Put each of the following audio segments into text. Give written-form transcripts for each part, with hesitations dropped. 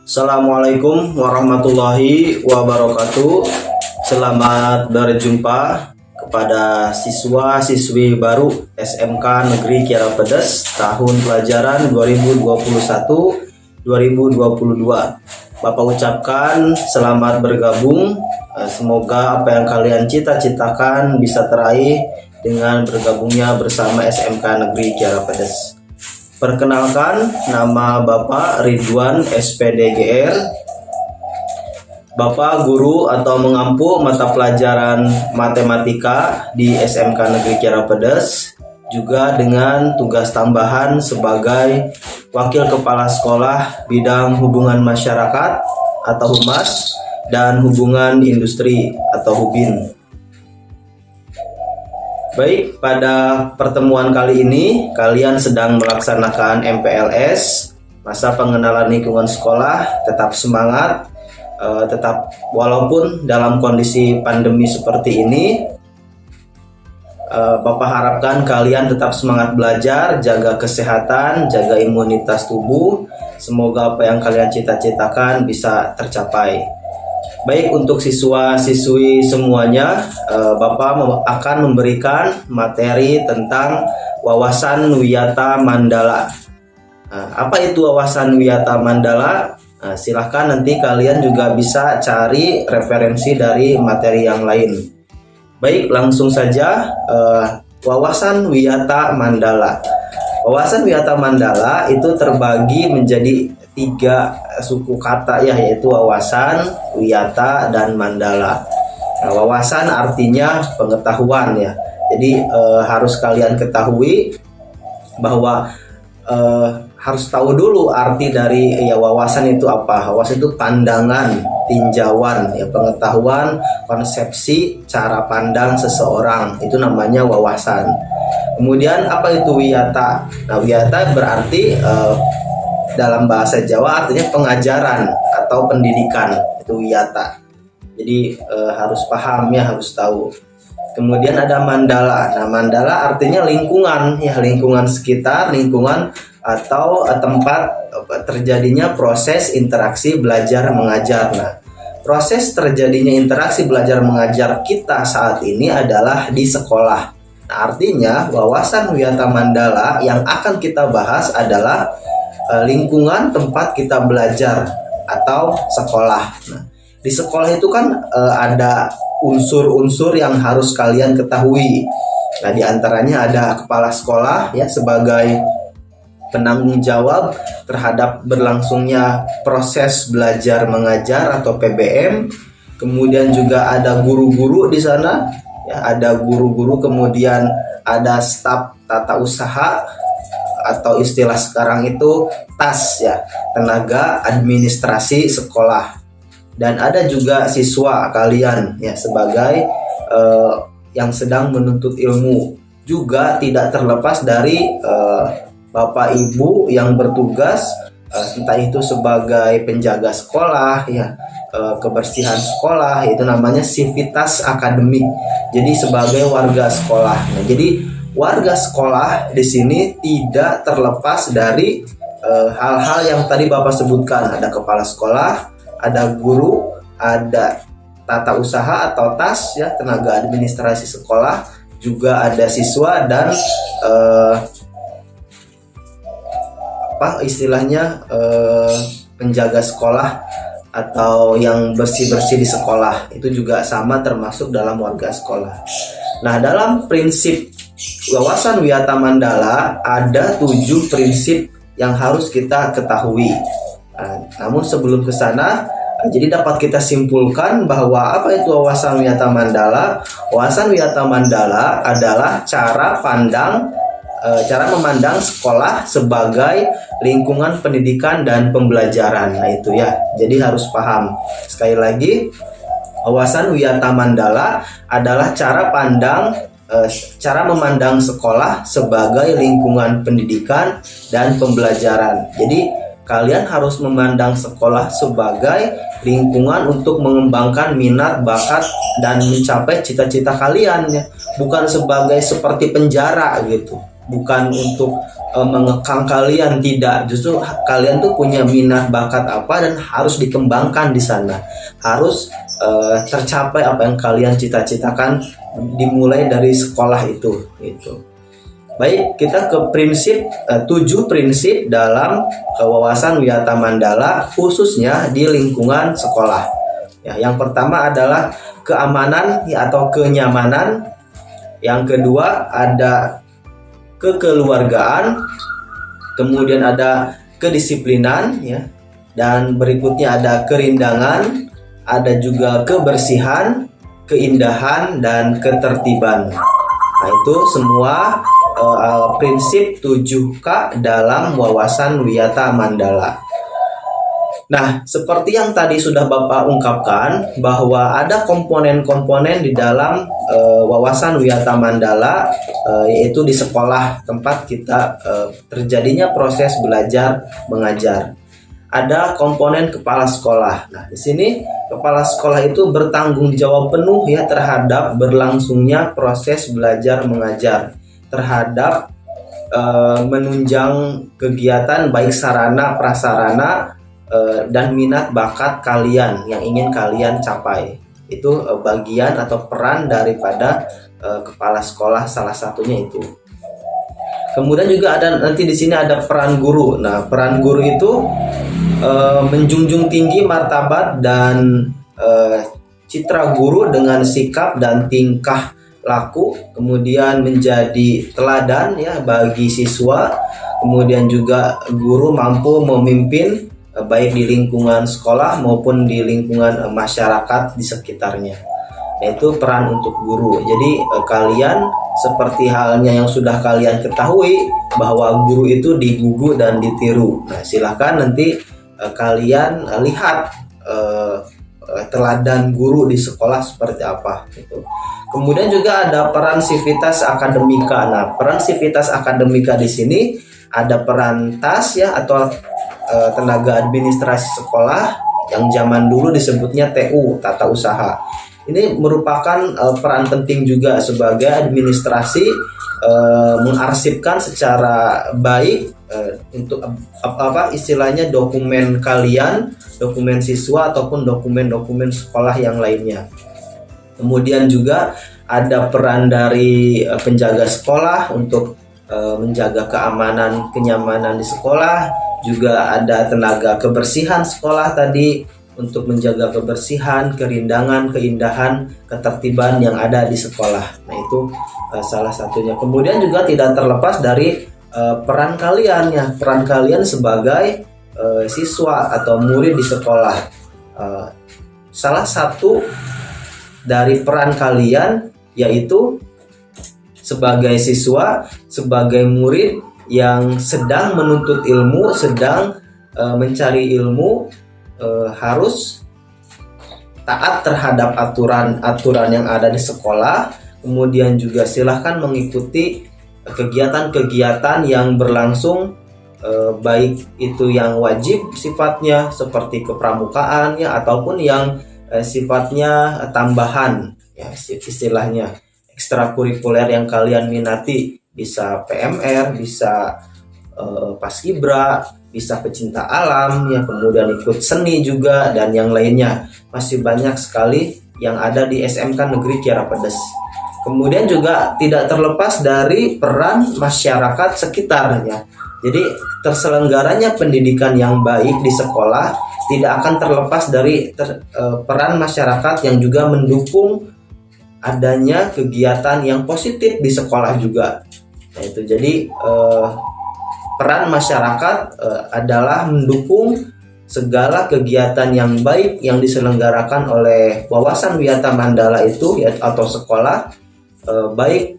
Assalamualaikum warahmatullahi wabarakatuh. Selamat berjumpa kepada siswa-siswi baru SMK Negeri Kiara Pedes tahun pelajaran 2021-2022. Bapak ucapkan selamat bergabung. Semoga apa yang kalian cita-citakan bisa teraih dengan bergabungnya bersama SMK Negeri Kiara Pedes. Perkenalkan, nama Bapak Ridwan SPDGR. Bapak guru atau mengampu mata pelajaran matematika di SMK Negeri Kiara Pedes, juga dengan tugas tambahan sebagai Wakil Kepala Sekolah Bidang Hubungan Masyarakat atau Humas dan Hubungan Industri atau Hubin. Baik, pada pertemuan kali ini kalian sedang melaksanakan MPLS, masa pengenalan lingkungan sekolah. Tetap semangat, tetap walaupun dalam kondisi pandemi seperti ini, Bapak harapkan kalian tetap semangat belajar, jaga kesehatan, jaga imunitas tubuh. Semoga apa yang kalian cita-citakan bisa tercapai. Baik, untuk siswa-siswi semuanya, Bapak akan memberikan materi tentang wawasan Wiyata Mandala. Apa itu wawasan Wiyata Mandala? Silahkan nanti kalian juga bisa cari referensi dari materi yang lain. Baik, langsung saja wawasan Wiyata Mandala. Wawasan Wiyata Mandala itu terbagi menjadi 3 suku kata ya, yaitu wawasan, wiyata, dan mandala. Nah, wawasan artinya pengetahuan ya. Jadi harus kalian ketahui bahwa harus tahu dulu arti dari ya wawasan itu apa. Wawasan itu pandangan, tinjauan ya, pengetahuan, konsepsi, cara pandang seseorang. Itu namanya wawasan. Kemudian apa itu wiyata? Nah, wiyata berarti dalam bahasa Jawa artinya pengajaran atau pendidikan, itu wiyata. Jadi harus paham ya, harus tahu. Kemudian ada mandala. Nah, mandala artinya lingkungan ya, lingkungan sekitar, lingkungan atau tempat terjadinya proses interaksi belajar mengajar. Nah, proses terjadinya interaksi belajar mengajar kita saat ini adalah di sekolah. Nah, artinya wawasan wiyata mandala yang akan kita bahas adalah lingkungan tempat kita belajar atau sekolah. Nah, di sekolah itu kan ada unsur-unsur yang harus kalian ketahui. Nah, di antaranya ada kepala sekolah ya, sebagai penanggung jawab terhadap berlangsungnya proses belajar mengajar atau PBM. Kemudian juga ada guru-guru di sana ya, ada guru-guru, kemudian ada staf tata usaha atau istilah sekarang itu TAS ya, tenaga administrasi sekolah. Dan ada juga siswa kalian ya, sebagai yang sedang menuntut ilmu. Juga tidak terlepas dari Bapak Ibu yang bertugas, entah itu sebagai penjaga sekolah ya, kebersihan sekolah, itu namanya sivitas akademik. Jadi sebagai warga sekolah. Nah, jadi warga sekolah di sini tidak terlepas dari hal-hal yang tadi Bapak sebutkan. Ada kepala sekolah, ada guru, ada tata usaha atau TAS ya, tenaga administrasi sekolah, juga ada siswa dan penjaga sekolah atau yang bersih-bersih di sekolah. Itu juga sama termasuk dalam warga sekolah. Nah, dalam prinsip wawasan wiyata mandala ada 7 prinsip yang harus kita ketahui. Namun sebelum ke sana, jadi dapat kita simpulkan bahwa apa itu wawasan wiyata mandala? Wawasan wiyata mandala adalah cara memandang sekolah sebagai lingkungan pendidikan dan pembelajaran. Nah, itu ya. Jadi harus paham. Sekali lagi, wawasan wiyata mandala adalah cara memandang sekolah sebagai lingkungan pendidikan dan pembelajaran. Jadi kalian harus memandang sekolah sebagai lingkungan untuk mengembangkan minat, bakat, dan mencapai cita-cita kalian ya. Bukan sebagai seperti penjara gitu. bukan untuk mengekang kalian, tidak. Justru kalian tuh punya minat bakat apa dan harus dikembangkan di sana, harus tercapai apa yang kalian cita-citakan dimulai dari sekolah itu. Baik, kita ke prinsip 7 prinsip dalam wawasan Wiyata Mandala khususnya di lingkungan sekolah. Ya, yang pertama adalah keamanan ya, atau kenyamanan. Yang kedua ada kekeluargaan, kemudian ada kedisiplinan ya. Dan berikutnya ada kerindangan, ada juga kebersihan, keindahan dan ketertiban. Nah, itu semua prinsip 7K dalam wawasan Wiyata Mandala. Nah, seperti yang tadi sudah Bapak ungkapkan bahwa ada komponen-komponen di dalam wawasan Wiyata Mandala, yaitu di sekolah tempat kita terjadinya proses belajar mengajar. Ada komponen kepala sekolah. Nah, di sini kepala sekolah itu bertanggung jawab penuh ya terhadap berlangsungnya proses belajar mengajar, terhadap menunjang kegiatan baik sarana prasarana dan minat bakat kalian yang ingin kalian capai. Itu bagian atau peran daripada kepala sekolah, salah satunya itu. Kemudian juga ada nanti di sini ada peran guru. Nah, peran guru itu menjunjung tinggi martabat dan citra guru dengan sikap dan tingkah laku, kemudian menjadi teladan ya bagi siswa. Kemudian juga guru mampu memimpin baik di lingkungan sekolah maupun di lingkungan masyarakat di sekitarnya. Yaitu peran untuk guru. Jadi kalian seperti halnya yang sudah kalian ketahui bahwa guru itu digugu dan ditiru. Nah, silahkan nanti kalian lihat teladan guru di sekolah seperti apa gitu. Kemudian juga ada peran sivitas akademika. Nah, peran sivitas akademika di sini ada peran TAS ya atau tenaga administrasi sekolah yang zaman dulu disebutnya TU, tata usaha. Ini merupakan peran penting juga sebagai administrasi mengarsipkan secara baik untuk apa istilahnya dokumen kalian, dokumen siswa ataupun dokumen-dokumen sekolah yang lainnya. Kemudian juga ada peran dari penjaga sekolah untuk menjaga keamanan, kenyamanan di sekolah. Juga ada tenaga kebersihan sekolah tadi untuk menjaga kebersihan, kerindangan, keindahan, ketertiban yang ada di sekolah. Nah, itu salah satunya. Kemudian juga tidak terlepas dari peran kalian ya, peran kalian sebagai siswa atau murid di sekolah. Salah satu dari peran kalian yaitu sebagai siswa, sebagai murid yang sedang menuntut ilmu, sedang mencari ilmu, harus taat terhadap aturan-aturan yang ada di sekolah. Kemudian juga silahkan mengikuti kegiatan-kegiatan yang berlangsung, baik itu yang wajib sifatnya seperti kepramukaan ya, ataupun yang sifatnya tambahan ya, istilahnya ekstrakurikuler yang kalian minati, bisa PMR, bisa paskibra, bisa pecinta alam ya, kemudian ikut seni juga dan yang lainnya. Masih banyak sekali yang ada di SMK Negeri Kiara Pedes. Kemudian juga tidak terlepas dari peran masyarakat sekitarnya. Jadi terselenggaranya pendidikan yang baik di sekolah tidak akan terlepas dari peran masyarakat yang juga mendukung adanya kegiatan yang positif di sekolah juga. Nah, itu jadi peran masyarakat adalah mendukung segala kegiatan yang baik yang diselenggarakan oleh Wawasan Wiyata Mandala itu ya, atau sekolah, baik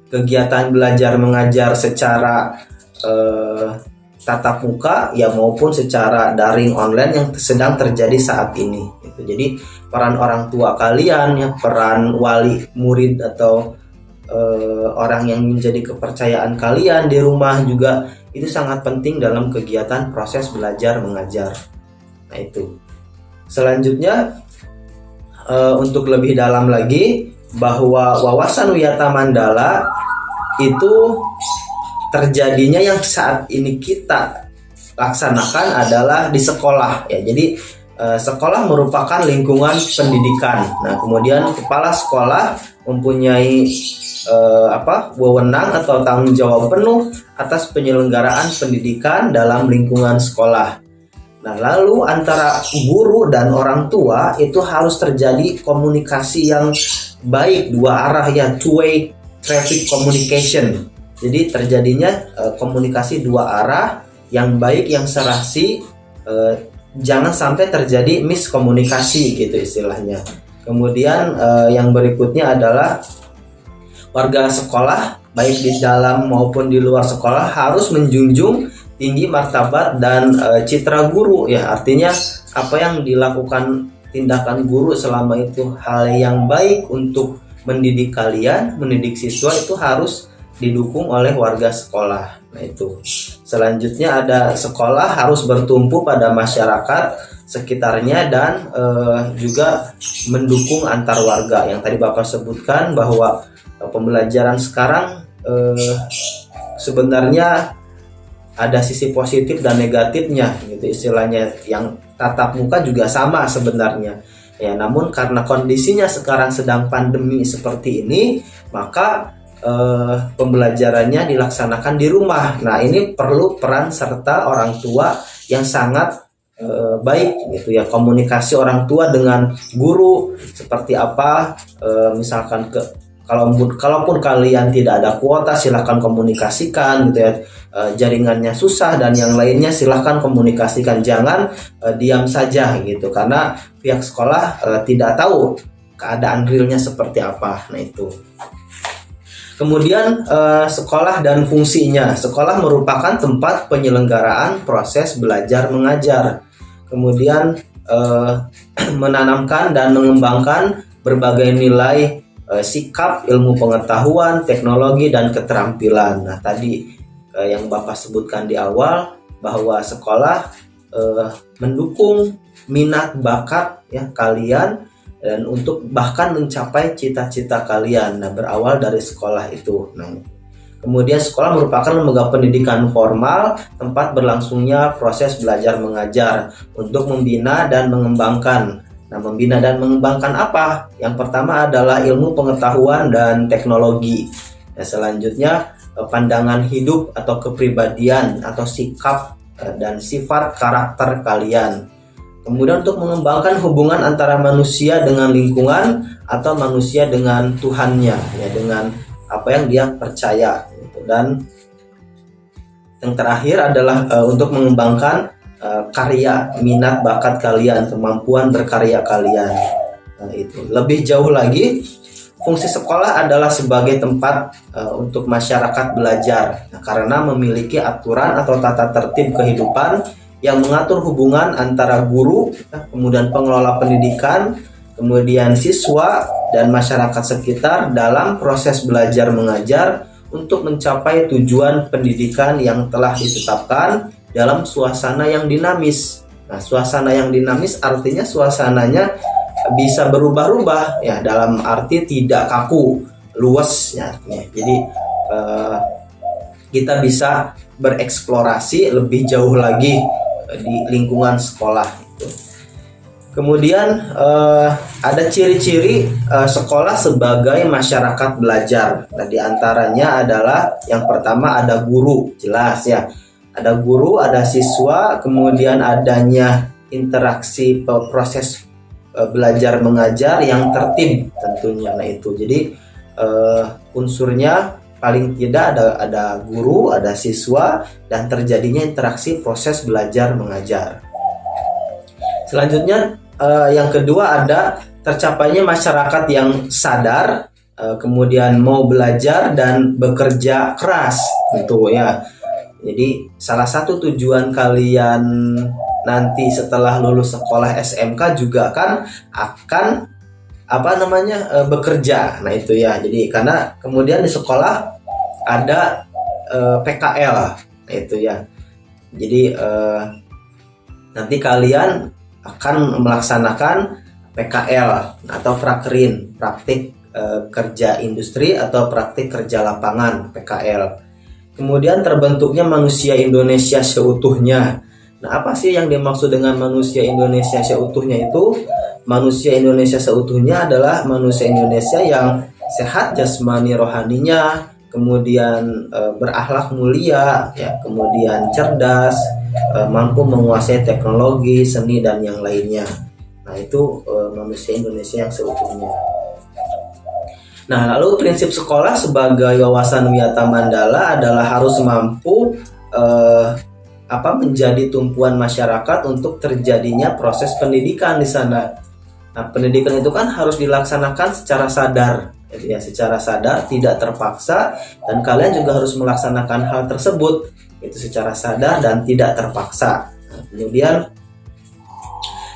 kegiatan belajar mengajar secara tatap muka ya maupun secara daring online yang sedang terjadi saat ini gitu. Jadi peran orang tua kalian ya, peran wali murid atau orang yang menjadi kepercayaan kalian di rumah juga itu sangat penting dalam kegiatan proses belajar mengajar. Nah, itu selanjutnya untuk lebih dalam lagi bahwa Wawasan Wiyata Mandala itu terjadinya yang saat ini kita laksanakan adalah di sekolah ya. Jadi sekolah merupakan lingkungan pendidikan. Nah, kemudian kepala sekolah mempunyai wewenang atau tanggung jawab penuh atas penyelenggaraan pendidikan dalam lingkungan sekolah. Nah, lalu antara guru dan orang tua itu harus terjadi komunikasi yang baik dua arah ya, two-way traffic communication. Jadi terjadinya komunikasi dua arah yang baik, yang serasi, jangan sampai terjadi miskomunikasi gitu istilahnya. Kemudian yang berikutnya adalah warga sekolah baik di dalam maupun di luar sekolah harus menjunjung tinggi martabat dan citra guru ya. Artinya apa yang dilakukan tindakan guru selama itu hal yang baik untuk mendidik kalian, mendidik siswa, itu harus didukung oleh warga sekolah. Nah, itu. Selanjutnya ada sekolah harus bertumpu pada masyarakat sekitarnya dan juga mendukung antar warga. Yang tadi Bapak sebutkan bahwa pembelajaran sekarang sebenarnya ada sisi positif dan negatifnya gitu istilahnya. Yang tatap muka juga sama sebenarnya ya, namun karena kondisinya sekarang sedang pandemi seperti ini, maka pembelajarannya dilaksanakan di rumah. Nah, ini perlu peran serta orang tua yang sangat baik gitu ya. Komunikasi orang tua dengan guru seperti apa, misalkan kalaupun kalian tidak ada kuota, silahkan komunikasikan gitu ya. Jaringannya susah dan yang lainnya silahkan komunikasikan, jangan diam saja gitu, karena pihak sekolah tidak tahu keadaan realnya seperti apa. Nah, itu. Kemudian sekolah dan fungsinya. Sekolah merupakan tempat penyelenggaraan proses belajar mengajar. Kemudian menanamkan dan mengembangkan berbagai nilai, sikap, ilmu pengetahuan, teknologi, dan keterampilan. Nah, tadi yang Bapak sebutkan di awal bahwa sekolah mendukung minat bakat ya kalian dan untuk bahkan mencapai cita-cita kalian. Nah, berawal dari sekolah itu. Nah, kemudian sekolah merupakan lembaga pendidikan formal, tempat berlangsungnya proses belajar mengajar untuk membina dan mengembangkan. Nah, membina dan mengembangkan apa? Yang pertama adalah ilmu pengetahuan dan teknologi. Nah, selanjutnya pandangan hidup atau kepribadian atau sikap dan sifat karakter kalian. Kemudian untuk mengembangkan hubungan antara manusia dengan lingkungan atau manusia dengan Tuhannya ya, dengan apa yang dia percaya gitu. Dan yang terakhir adalah untuk mengembangkan karya, minat, bakat kalian, kemampuan berkarya kalian. Nah, itu. Lebih jauh lagi, fungsi sekolah adalah sebagai tempat untuk masyarakat belajar. Nah, karena memiliki aturan atau tata tertib kehidupan yang mengatur hubungan antara guru, kemudian pengelola pendidikan, kemudian siswa dan masyarakat sekitar dalam proses belajar mengajar untuk mencapai tujuan pendidikan yang telah ditetapkan dalam suasana yang dinamis. Nah, suasana yang dinamis artinya suasananya bisa berubah-ubah ya, dalam arti tidak kaku, luas ya artinya. Jadi kita bisa bereksplorasi lebih jauh lagi di lingkungan sekolah itu. Kemudian ada ciri-ciri sekolah sebagai masyarakat belajar. Nah, di antaranya adalah yang pertama ada guru, jelas ya. Ada guru, ada siswa, kemudian adanya interaksi proses belajar mengajar yang tertib tentunya. Nah, itu. Jadi unsurnya paling tidak ada guru, ada siswa, dan terjadinya interaksi proses belajar mengajar. Selanjutnya yang kedua ada tercapainya masyarakat yang sadar, kemudian mau belajar dan bekerja keras gitu ya. Jadi salah satu tujuan kalian nanti setelah lulus sekolah SMK juga kan akan bekerja. Nah, itu ya. Jadi karena kemudian di sekolah ada PKL. Nah, itu ya. Jadi nanti kalian akan melaksanakan PKL atau prakrin, praktik kerja industri atau praktik kerja lapangan (PKL). Kemudian terbentuknya manusia Indonesia seutuhnya. Nah, apa sih yang dimaksud dengan manusia Indonesia seutuhnya itu? Manusia Indonesia seutuhnya adalah manusia Indonesia yang sehat jasmani rohaninya, kemudian berakhlak mulia, ya, kemudian cerdas, mampu menguasai teknologi, seni dan yang lainnya. Nah, itu manusia Indonesia yang seutuhnya. Nah, lalu prinsip sekolah sebagai wawasan wiyata Mandala adalah harus mampu menjadi tumpuan masyarakat untuk terjadinya proses pendidikan di sana. Nah, pendidikan itu kan harus dilaksanakan secara sadar, ya, secara sadar, tidak terpaksa, dan kalian juga harus melaksanakan hal tersebut itu secara sadar dan tidak terpaksa. Nah, kemudian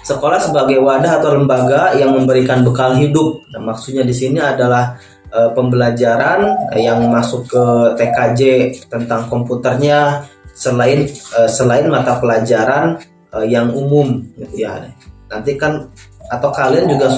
sekolah sebagai wadah atau lembaga yang memberikan bekal hidup. Nah, maksudnya di sini adalah pembelajaran yang masuk ke TKJ tentang komputernya selain mata pelajaran yang umum, gitu ya. Nanti kan atau kalian juga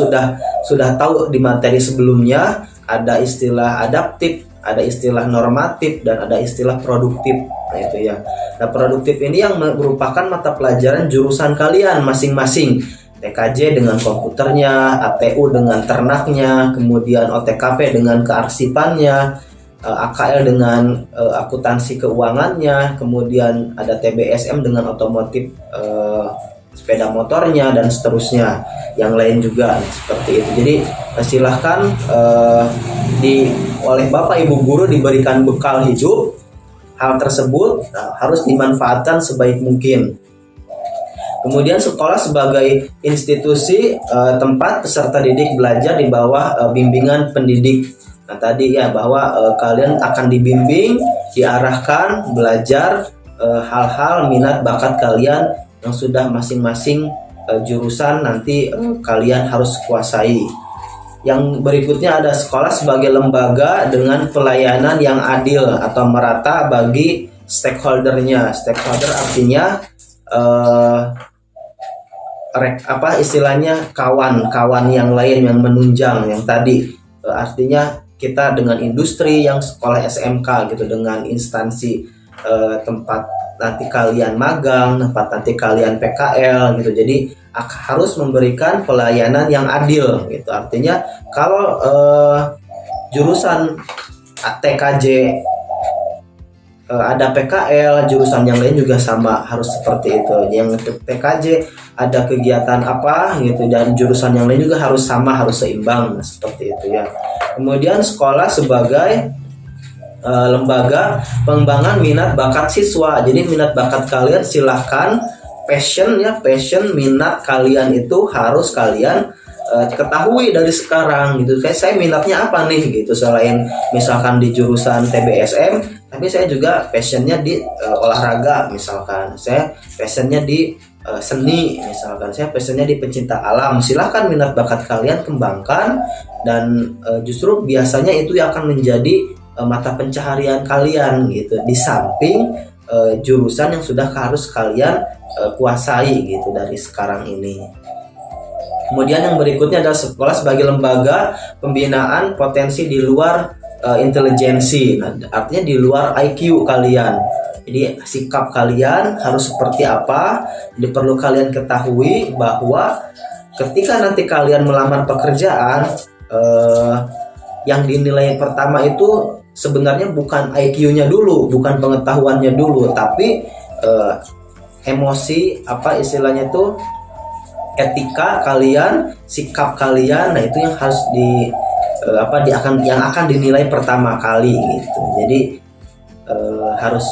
sudah tahu di materi sebelumnya ada istilah adaptif, ada istilah normatif, dan ada istilah produktif. Nah, itu ya. Nah, produktif ini yang merupakan mata pelajaran jurusan kalian masing-masing. TKJ dengan komputernya, ATU dengan ternaknya, kemudian OTKP dengan kearsipannya, AKL dengan akuntansi keuangannya, kemudian ada TBSM dengan otomotif sepeda motornya, dan seterusnya yang lain juga seperti itu. Jadi silahkan oleh Bapak Ibu guru diberikan bekal hidup. Hal tersebut harus dimanfaatkan sebaik mungkin. Kemudian sekolah sebagai institusi tempat peserta didik belajar di bawah bimbingan pendidik. Nah, tadi ya, bahwa kalian akan dibimbing, diarahkan, belajar hal-hal minat bakat kalian yang sudah masing-masing jurusan nanti kalian harus kuasai. Yang berikutnya ada sekolah sebagai lembaga dengan pelayanan yang adil atau merata bagi stakeholdernya. Stakeholder artinya istilahnya kawan-kawan yang lain yang menunjang, yang tadi artinya kita dengan industri yang sekolah SMK gitu, dengan instansi tempat nanti kalian magang, tempat nanti kalian PKL gitu. Jadi harus memberikan pelayanan yang adil gitu. Artinya kalau jurusan TKJ ada PKL, jurusan yang lain juga sama, harus seperti itu. Yang TKJ ada kegiatan apa gitu, dan jurusan yang lain juga harus sama, harus seimbang, seperti itu ya. Kemudian sekolah sebagai lembaga pengembangan minat bakat siswa. Jadi minat bakat kalian silahkan, passion, minat kalian itu harus kalian ketahui dari sekarang gitu. Saya minatnya apa nih gitu, selain misalkan di jurusan TBSM, tapi saya juga passionnya di olahraga, misalkan saya passionnya di seni, misalkan saya passionnya di pencinta alam. Silahkan minat bakat kalian kembangkan, dan justru biasanya itu yang akan menjadi mata pencaharian kalian gitu, di samping jurusan yang sudah harus kalian kuasai gitu dari sekarang ini. Kemudian yang berikutnya adalah sekolah sebagai lembaga pembinaan potensi di luar intelijensi. Nah, artinya di luar IQ kalian. Jadi sikap kalian harus seperti apa? Jadi perlu kalian ketahui bahwa ketika nanti kalian melamar pekerjaan, yang dinilai pertama itu sebenarnya bukan IQ-nya dulu, bukan pengetahuannya dulu, tapi emosi, istilahnya itu etika kalian, sikap kalian. Nah, itu yang harus yang akan dinilai pertama kali gitu. Jadi harus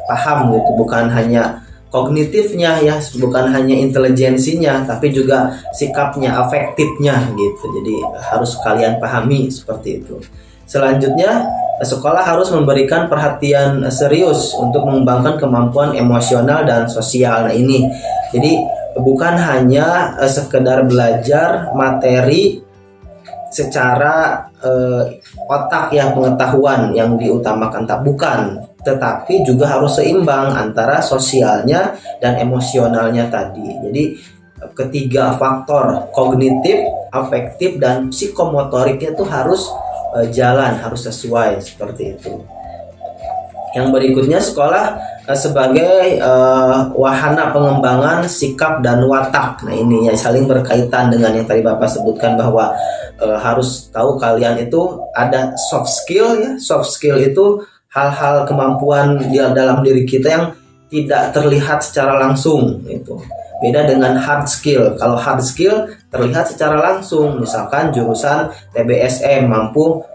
paham gitu, bukan hanya kognitifnya ya, bukan hanya intelijensinya, tapi juga sikapnya, afektifnya gitu. Jadi harus kalian pahami seperti itu. Selanjutnya, sekolah harus memberikan perhatian serius untuk mengembangkan kemampuan emosional dan sosial. Nah, ini jadi bukan hanya sekedar belajar materi secara otak ya, pengetahuan yang diutamakan, bukan, tetapi juga harus seimbang antara sosialnya dan emosionalnya tadi. Jadi ketiga faktor, kognitif, afektif dan psikomotoriknya tuh harus jalan, harus sesuai seperti itu. Yang berikutnya, sekolah sebagai wahana pengembangan sikap dan watak. Nah ini ya saling berkaitan dengan yang tadi Bapak sebutkan, bahwa harus tahu kalian itu ada soft skill ya. Soft skill itu hal-hal kemampuan di dalam diri kita yang tidak terlihat secara langsung itu. Beda dengan hard skill. Kalau hard skill terlihat secara langsung, misalkan jurusan TBSM mampu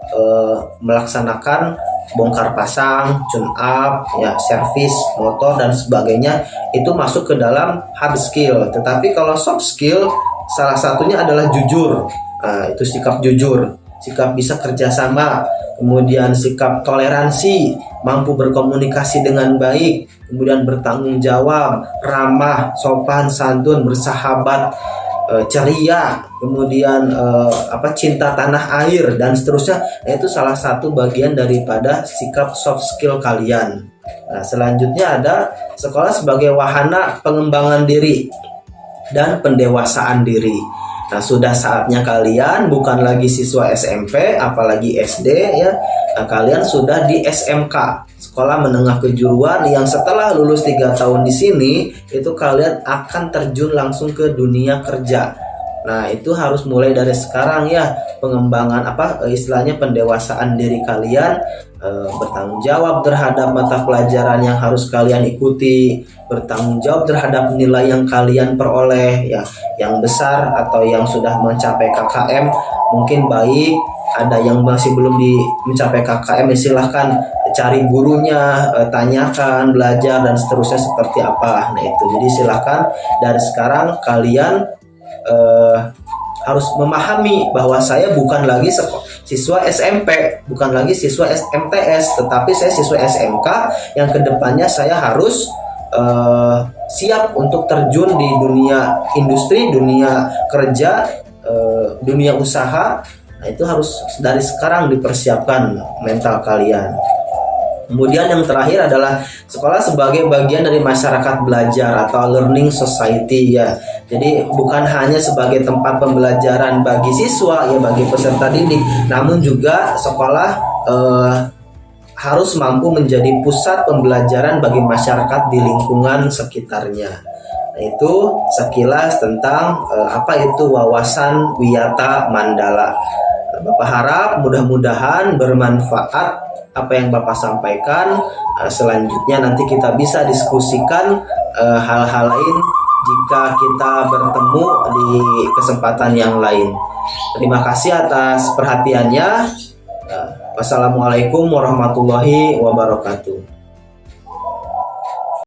melaksanakan bongkar pasang, tune up, ya, servis motor dan sebagainya, itu masuk ke dalam hard skill. Tetapi kalau soft skill, salah satunya adalah jujur. Itu sikap jujur, sikap bisa kerjasama, kemudian sikap toleransi, mampu berkomunikasi dengan baik, kemudian bertanggung jawab, ramah, sopan, santun, bersahabat, ceria, kemudian cinta tanah air dan seterusnya. Nah, itu salah satu bagian daripada sikap soft skill kalian. Nah, selanjutnya ada sekolah sebagai wahana pengembangan diri dan pendewasaan diri. Nah, sudah saatnya kalian bukan lagi siswa SMP, apalagi SD ya. Nah, kalian sudah di SMK, sekolah menengah kejuruan, yang setelah lulus 3 tahun di sini itu kalian akan terjun langsung ke dunia kerja. Nah, itu harus mulai dari sekarang ya, pengembangan istilahnya pendewasaan diri kalian, bertanggung jawab terhadap mata pelajaran yang harus kalian ikuti, bertanggung jawab terhadap nilai yang kalian peroleh ya, yang besar atau yang sudah mencapai KKM mungkin baik. Ada yang masih belum mencapai KKM, silahkan cari gurunya, tanyakan, belajar dan seterusnya seperti apa. Nah itu, jadi silahkan dari sekarang kalian harus memahami bahwa saya bukan lagi siswa SMP, bukan lagi siswa MTS, tetapi saya siswa SMK yang kedepannya saya harus siap untuk terjun di dunia industri, dunia kerja, dunia usaha. Nah, itu harus dari sekarang dipersiapkan mental kalian. Kemudian yang terakhir adalah sekolah sebagai bagian dari masyarakat belajar atau learning society ya. Jadi bukan hanya sebagai tempat pembelajaran bagi siswa ya, bagi peserta didik, namun juga sekolah harus mampu menjadi pusat pembelajaran bagi masyarakat di lingkungan sekitarnya. Nah, itu sekilas tentang apa itu wawasan Wiyata Mandala. Bapak harap mudah-mudahan bermanfaat apa yang Bapak sampaikan. Selanjutnya nanti kita bisa diskusikan hal-hal lain jika kita bertemu di kesempatan yang lain. Terima kasih atas perhatiannya. Wassalamualaikum warahmatullahi wabarakatuh.